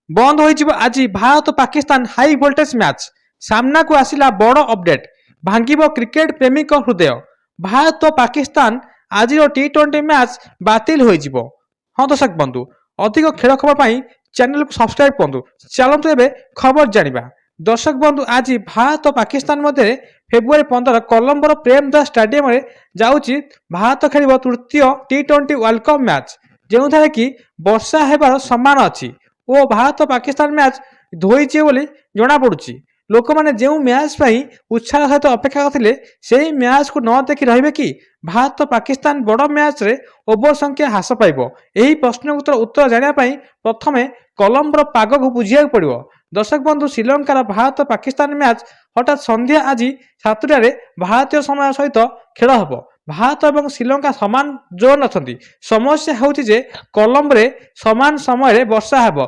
बंद हो आज Bharat Pakistan high voltage match सामना को आसिला बड़ अपडेट भांगिब क्रिकेट प्रेमी हृदय भारत और पाकिस्तान आज टी20 मैच बातिल हो। हाँ दर्शक बंधु अधिक खेल खबर चैनल को सब्सक्राइब करूँ। चलतु एवं खबर जाना। दर्शक बंधु आज भारत और पाकिस्तान मध्य फेब्रुआरी 15 कोलंबोर प्रेमदास स्टाडियम जाऊँगी भारत खेल तृतीय टी20 वर्ल्ड कप मैच जो कि वर्षा होबार सम्भावना अच्छी और भारत और पाकिस्तान मैच धोईचे बोली जना पड़ुछि। लोक मैंने जो मैच उत्साह सहित अपेक्षा करते से मैच को न देखी रहे कि भारत और पाकिस्तान बड़ मैच रे ओवर संख्या ह्रास पाइब। यही प्रश्न उत्तर जानापी प्रथम कोलंबोर पाग को बुझा पड़ो। दर्शक बंधु श्रीलंकार भारत और पाकिस्तान मैच हठात संध्या आज 7टार भारतीय समय सहित खेल हम। भारत और श्रीलंका सामान जोन अच्छा समस्या हूँ कोलंबोरे समान समय वर्षा हेब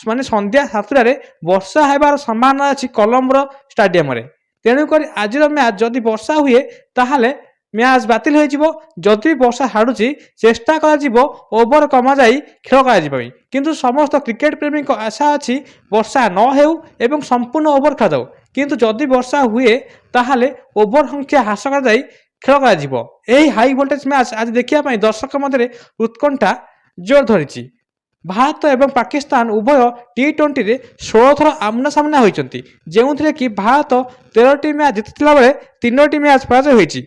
माने संध्या 7टार वर्षा होबार संभावना अच्छी कोलंबोर स्टाडियम। तेणुक आज मैच जदि वर्षा हुए ताहले मैच बातिल हो। जदि वर्षा हाड़ुची चेष्टा ओवर कमा जाई खेल कर किंतु समस्त क्रिकेट प्रेमी को आशा अच्छी वर्षा न हो संपूर्ण ओवर खेल जाऊ किंतु जदि वर्षा हुए ताहले ओवर संख्या ह्रास कर खेल कर हाई वोल्टेज मैच आज देखा दर्शक मध्य उत्कंठा जोर धरी। भारत एवं पाकिस्तान उभय टी20 रे 16 थर आमना सामना होती जो कि भारत 13टी मैच जीति बेले 3टी मैच पराजय होती।